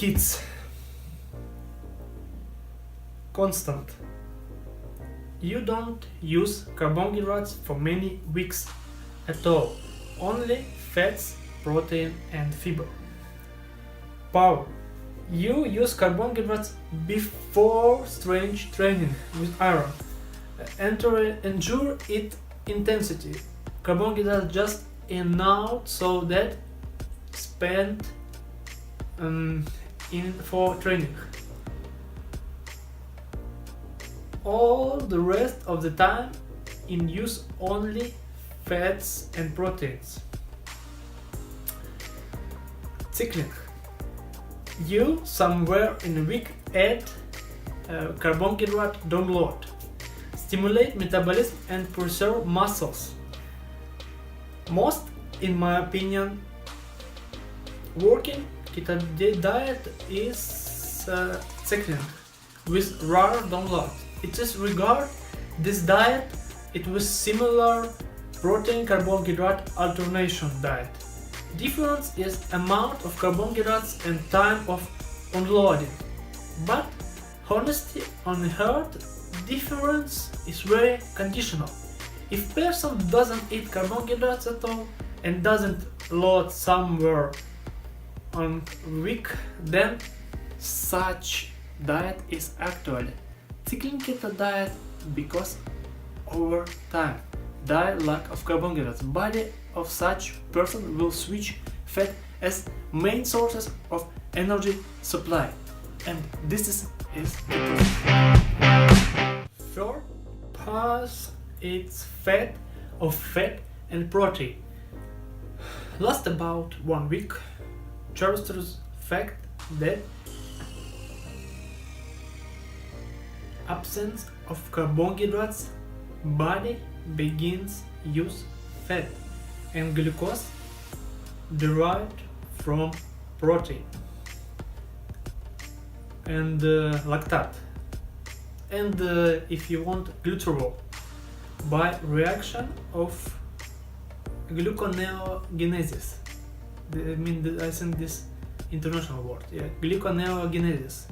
kids. Constant. You don't use carbohydrates for many weeks at all. Only fats, protein and fiber. Power. You use carbohydrates before strength training with iron. Endure it intensity. Carbohydrates just enough so that spent in for training. All the rest of the time in use only fats and proteins. Cycling. You somewhere in a week add carbohydrate download, stimulate metabolism and preserve muscles. Most, in my opinion, working keto diet is cycling with rare download. It is regard this diet it was similar protein carbohydrate alternation diet. Difference is amount of carbohydrates and time of unloading. But honestly on heart, difference is very conditional. If person doesn't eat carbohydrates at all and doesn't load somewhere on week, then such diet is actually cycling keto diet because over time diet lack of carbohydrates, body of such person will switch fat as main sources of energy supply, and this is third pass its fat of fat and protein. Last about 1 week, Church's fact that absence of carbohydrates, body begins use fat and glucose derived from protein and lactate, and if you want glutarol by reaction of gluconeogenesis. I think this international word, gluconeogenesis.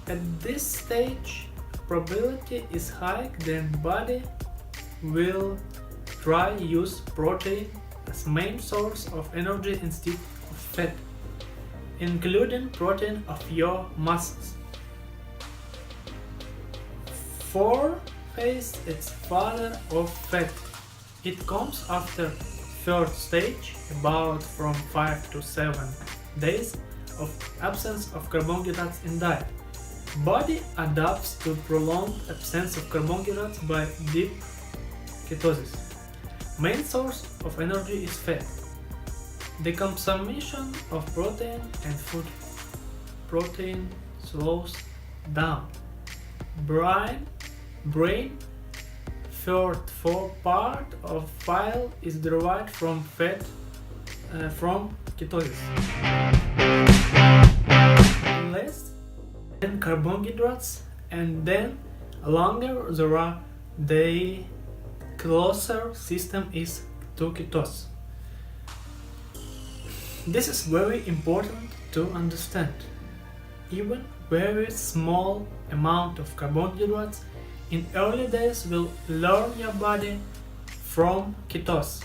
At this stage, probability is high that body will try use protein as main source of energy instead of fat, including protein of your muscles. Fourth phase is father of fat. It comes after third stage, about from 5 to 7 days of absence of carbohydrates in diet. Body adapts to prolonged absence of carbohydrates by deep ketosis. Main source of energy is fat. The consumption of protein and food protein slows down. Brain third part of file is derived from fat from ketosis. Less than carbohydrates, and then longer the closer system is to ketosis. This is very important to understand. Even very small amount of carbohydrates in early days will learn your body from ketosis.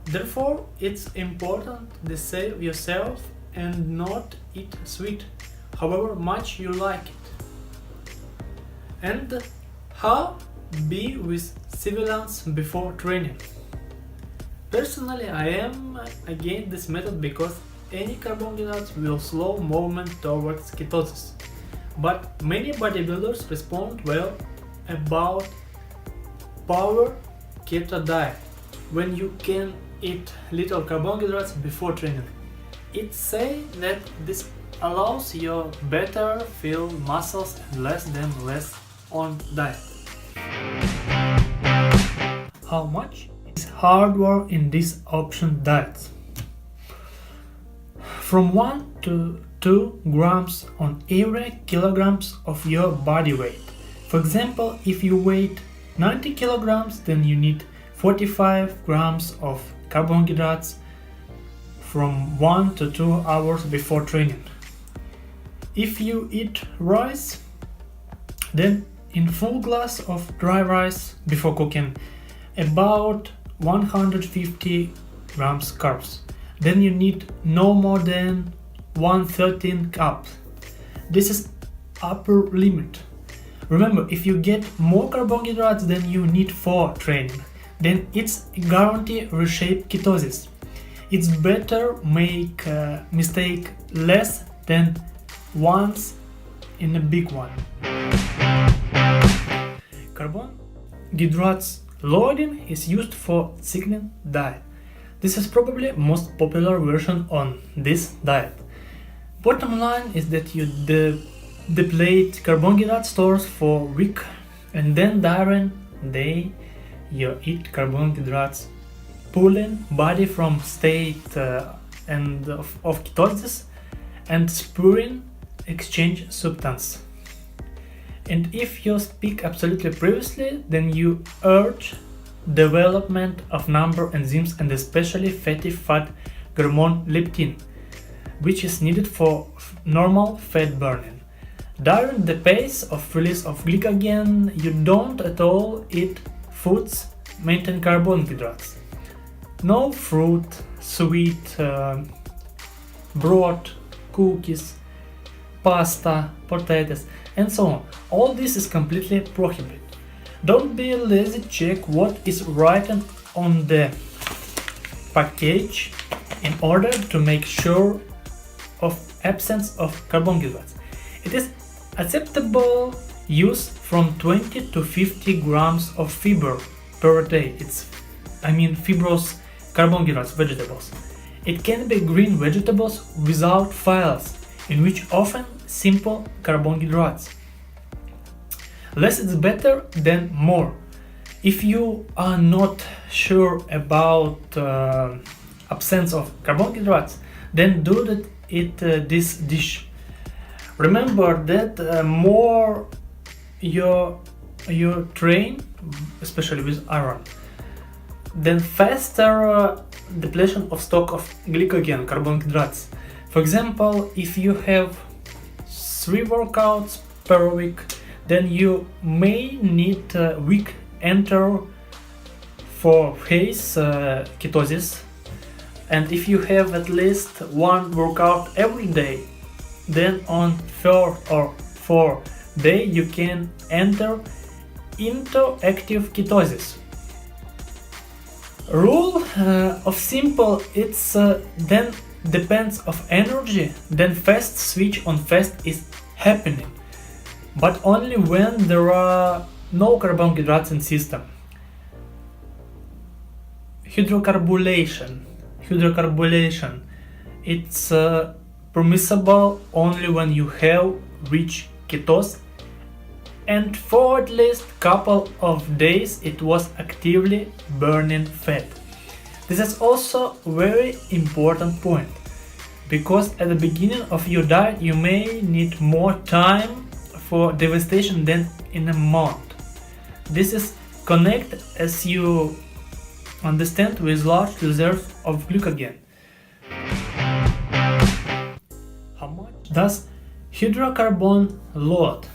Therefore, it's important to save yourself and not eat sweet, however much you like it. And how be with civilians before training. Personally, I am against this method because any carbohydrates will slow movement towards ketosis. But many bodybuilders respond well about power keto diet when you can eat little carbohydrates before training. It say that this allows you better feel muscles and less on diet. How much is hardware in this option diet? From 1 to 2 grams on every kilograms of your body weight. For example, if you weigh 90 kilograms, then you need 45 grams of carbohydrates, from 1 to 2 hours before training. If you eat rice, then in full glass of dry rice before cooking, about 150 grams carbs. Then you need no more than 1/13 cup. This is upper limit. Remember, if you get more carbohydrates than you need for training, then it's guarantee reshape ketosis. It's better make mistake less than once in a big one. Carbohydrates loading is used for cycling diet. This is probably most popular version on this diet. Bottom line is that you deplete carbohydrate stores for a week, and then during day you eat carbohydrates, pulling body from state of ketosis and spurring exchange substance. And if you speak absolutely previously, then you urge development of number enzymes and especially fatty fat hormone leptin, which is needed for normal fat burning. During the pace of release of glycogen, you don't at all eat foods maintain carbohydrates. No fruit, sweet, bread, cookies, pasta, potatoes, and so on. All this is completely prohibited. Don't be lazy, check what is written on the package in order to make sure of absence of carbohydrates. It is acceptable use from 20 to 50 grams of fiber per day. Fibrous carbohydrates, vegetables. It can be green vegetables without fibers, in which often simple carbohydrates. Less is better than more. If you are not sure about absence of carbohydrates, then do that eat this dish. Remember that more you train, especially with iron, then faster depletion of stock of glycogen, carbohydrates. For example, if you have 3 workouts per week, then you may need a week enter for phase ketosis. And if you have at least 1 workout every day, then on 3rd or 4th day you can enter into active ketosis. Rule of simple, it's then depends of energy, then fast switch on fast is happening, but only when there are no carbohydrates in system. Hydrocarboylation, it's permissible only when you have reached ketosis and for at least couple of days it was actively burning fat. This is also very important point, because at the beginning of your diet you may need more time for devastation than in a month. This is connected, as you understand, with large reserve of glycogen. How much does hydrocarbon load?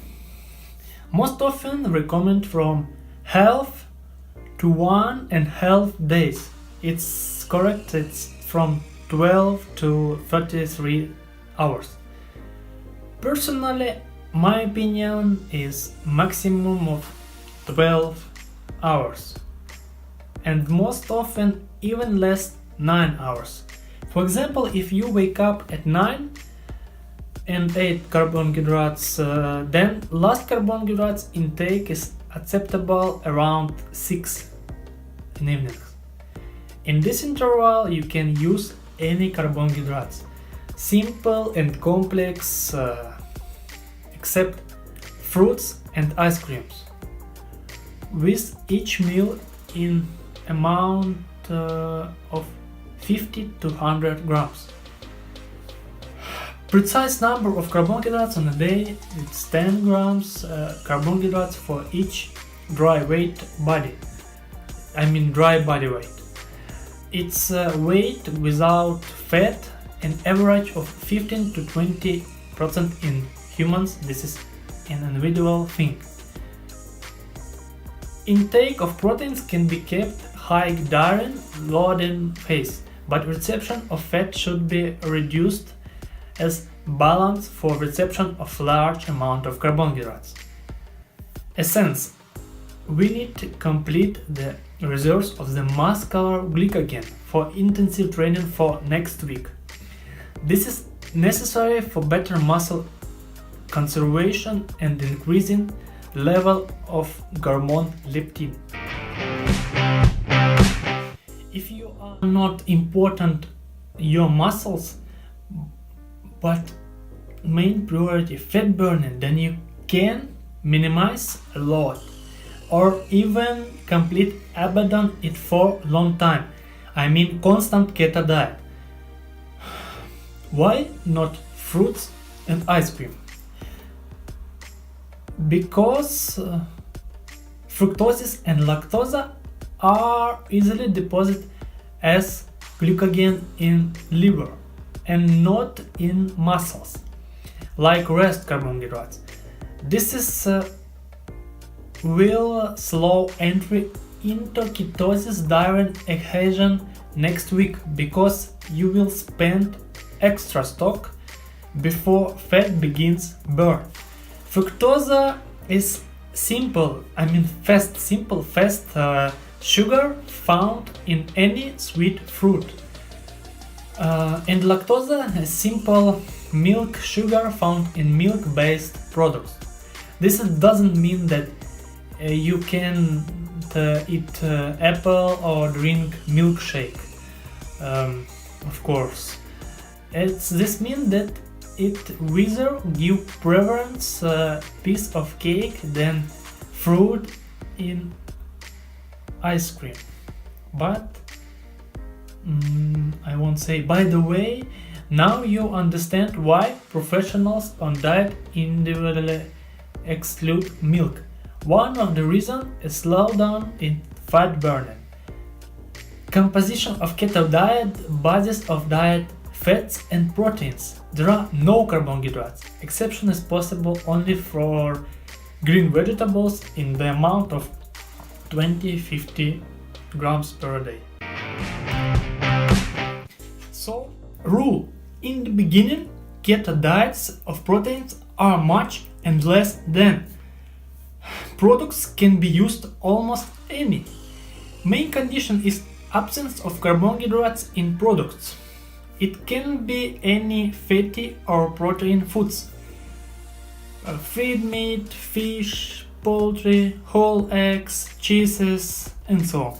Most often recommend from half to 1.5 days. It's correct, it's from 12 to 33 hours. Personally, my opinion is maximum of 12 hours, and most often even less 9 hours. For example, if you wake up at 9 and ate carbohydrates, then last carbohydrates intake is acceptable around 6 in evening. In this interval you can use any carbohydrates, simple and complex, except fruits and ice creams, with each meal in amount of 50 to 100 grams. Precise number of carbohydrates on a day, it's 10 grams carbohydrates for each dry body weight. It's weight without fat, an average of 15 to 20% in humans. This is an individual thing. Intake of proteins can be kept high during loading phase, but reception of fat should be reduced as balance for reception of large amount of carbohydrates. Essence: we need to complete the reserves of the muscular glycogen for intensive training for next week. This is necessary for better muscle conservation and increasing level of hormone leptin. If you are not important your muscles but main priority fat burning, then you can minimize a lot or even complete abandon it for long time. I mean constant keto diet. Why not fruits and ice cream? Because fructose and lactose are easily deposited as glycogen in liver and not in muscles like rest carbohydrates. This is will slow entry into ketosis during exhaustion next week because you will spend extra stock before fat begins burn. Fructose is simple sugar found in any sweet fruit, and lactose is simple milk sugar found in milk-based products. This doesn't mean that you can eat apple or drink milkshake. Of course, this means that it whether give preference piece of cake than fruit in ice cream. But I won't say. By the way, now you understand why professionals on diet individually exclude milk. One of the reasons is slowdown in fat burning. Composition of keto diet, basis of diet, fats and proteins. There are no carbohydrates. Exception is possible only for green vegetables in the amount of 20-50 grams per day. So, rule: in the beginning, keto diets of proteins are much and less than. Products can be used almost any. Main condition is absence of carbohydrates in products. It can be any fatty or protein foods. Feed meat, fish, poultry, whole eggs, cheeses, and so on.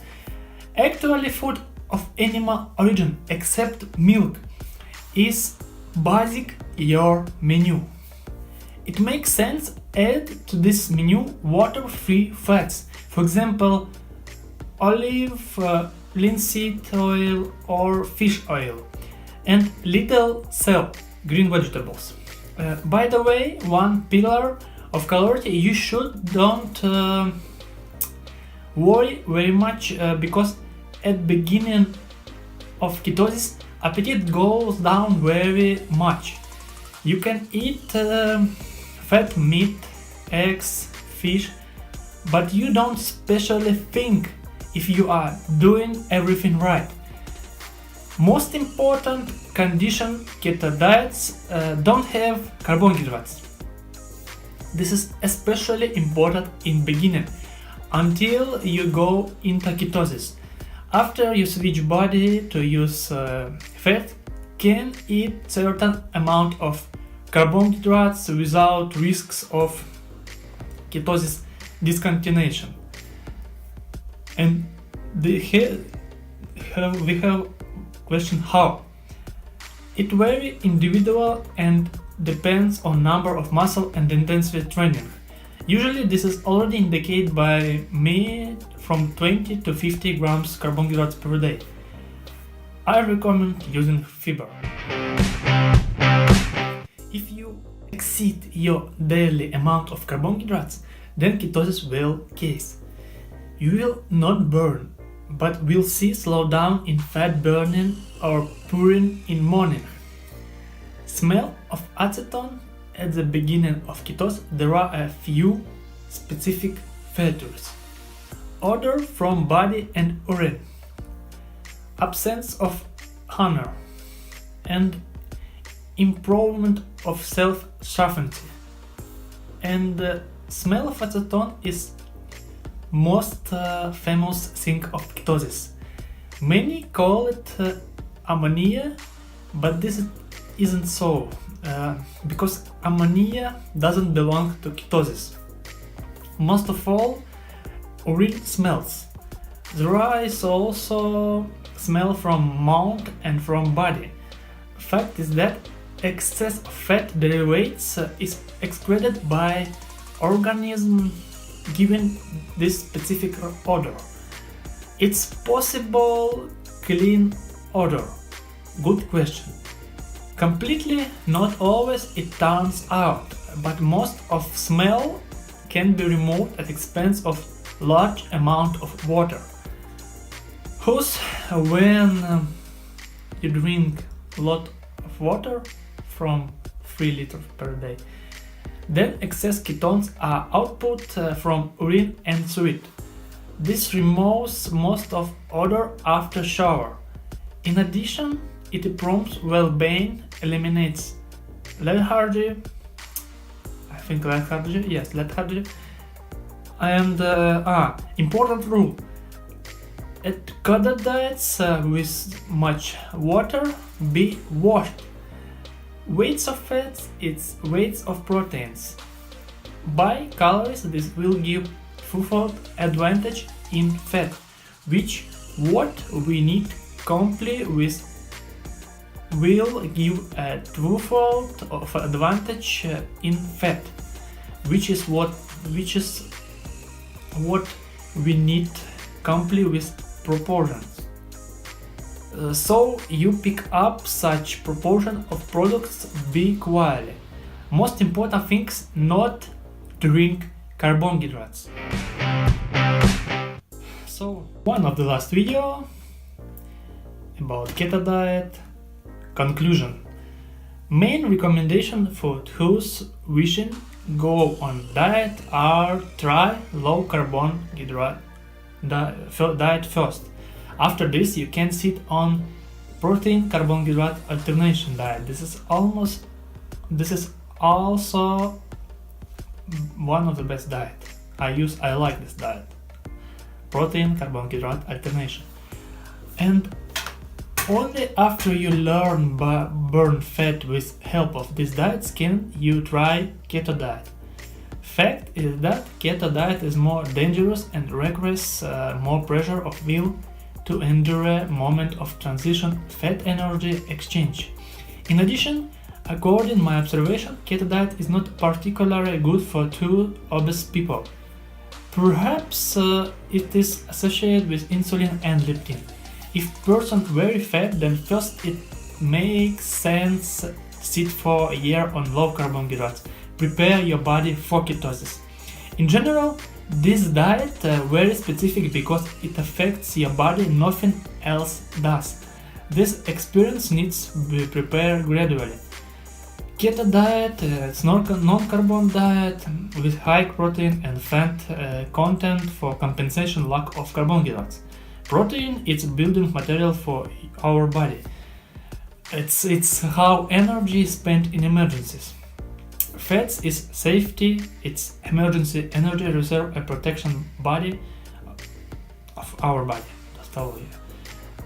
Actually, food of animal origin except milk is basic your menu. It makes sense add to this menu water-free fats, for example olive, linseed oil or fish oil, and little cell green vegetables. By the way, one pillar of calorie you should don't worry very much because at beginning of ketosis appetite goes down very much. You can eat fat meat, eggs, fish, but you don't specially think if you are doing everything right. Most important condition, keto diets don't have carbohydrates. This is especially important in beginning until you go into ketosis. After you switch body to use fat, can eat certain amount of carbohydrates without risks of ketosis discontinuation. And we have question how. It very individual and depends on number of muscle and intensity training. Usually this is already indicated by me from 20 to 50 grams carbohydrates per day. I recommend using fiber. If you exceed your daily amount of carbohydrates, then ketosis will case. You will not burn but we'll see slowdown in fat burning or purine in morning. Smell of acetone at the beginning of ketosis. There are a few specific filters. Odor from body and urine. Absence of hunger. And improvement of self-sufficiency. And the smell of acetone is most famous thing of ketosis. Many call it ammonia, but this isn't so, because ammonia doesn't belong to ketosis. Most of all, urine smells. There is also smell from mouth and from body. Fact is that excess of fat derivatives is excreted by organism given this specific odor. It's possible clean odor. Good question. Completely not always it turns out, but most of smell can be removed at expense of large amount of water. Thus, when you drink a lot of water from 3 liters per day, then excess ketones are output from urine and sweat. This removes most of odor after shower. In addition, it improves well-being, eliminates lethargy, lethargy, and important rule: at keto diets with much water, be washed. Weights of fats, it's weights of proteins. By calories, this will give twofold advantage in fat, which what we need completely with will give a twofold of advantage in fat, which is what we need completely with proportions. So you pick up such proportion of products be quality. Most important things, not drink carbohydrates. So one of the last video about keto diet. Conclusion. Main recommendation for those wishing go on diet are try low carbohydrate diet first. After this, you can sit on protein carbohydrate alternation diet. This is also one of the best diet. I like this diet. Protein carbohydrate alternation. And only after you learn burn fat with help of these diets can you try keto diet. Fact is that keto diet is more dangerous and requires more pressure of will to endure a moment of transition fat energy exchange. In addition, according to my observation, keto diet is not particularly good for too obese people. Perhaps it is associated with insulin and leptin. If person very fat, then first it makes sense sit for a year on low carbohydrates. Prepare your body for ketosis. In general, this diet very specific because it affects your body, nothing else does. This experience needs to be prepared gradually. Keto diet is non-carbohydrate diet with high protein and fat content for compensation lack of carbohydrates. Protein is building material for our body. It's how energy is spent in emergencies. Fats is safety, it's emergency energy reserve and protection body of our body. That's all.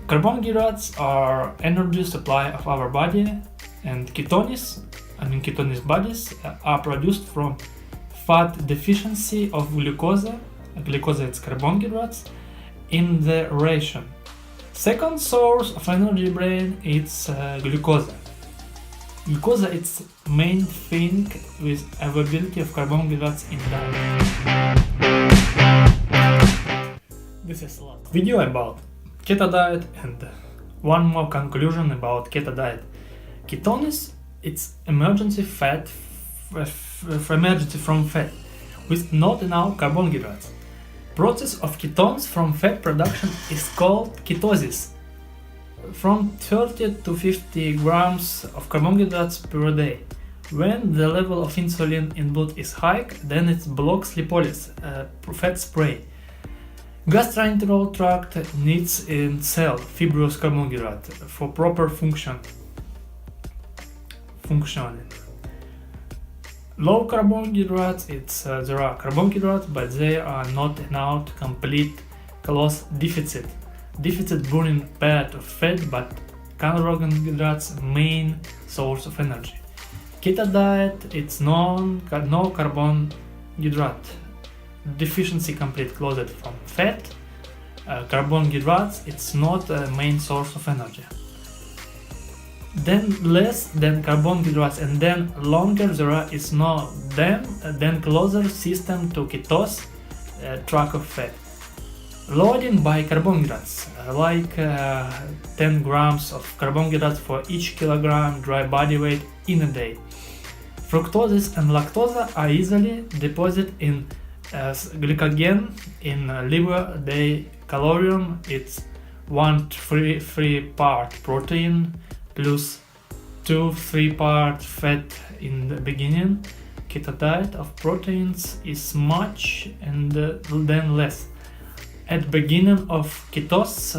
Carbohydrates are energy supply of our body, and ketones bodies are produced from fat deficiency of glucose. Glucose is carbohydrates in the ration. Second source of energy brain is glucose. Glucose is main thing with availability of carbohydrates in diet. This is last video about keto diet and one more conclusion about keto diet. Ketones, it's emergency from fat with not enough carbohydrates. Process of ketones from fat production is called ketosis. From 30 to 50 grams of carbohydrates per day. When the level of insulin in blood is high, then it blocks lipolysis, fat spray. Gastrointestinal tract needs in cell fibrous carbohydrate for proper functioning. Low carbohydrates, there are carbohydrates, but they are not enough to complete calorie deficit. Deficit burning part of fat, but carbohydrates main source of energy. Keto diet, it's no carbohydrate deficiency complete closed from fat. Carbohydrates, it's not a main source of energy. Then less than carbohydrates and then longer there is no then closer system to ketosis track of fat. Loading by carbohydrates, like 10 grams of carbohydrates for each kilogram dry body weight in a day. Fructose and lactose are easily deposited in glycogen in liver. They calorium, it's 1/3 part protein plus 2/3 part fat in the beginning. Keto diet of proteins is much and then less. At beginning of ketosis,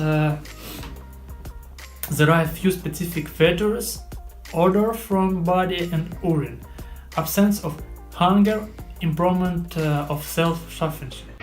there are a few specific factors: odor from body and urine, absence of hunger, improvement of self-sufficiency.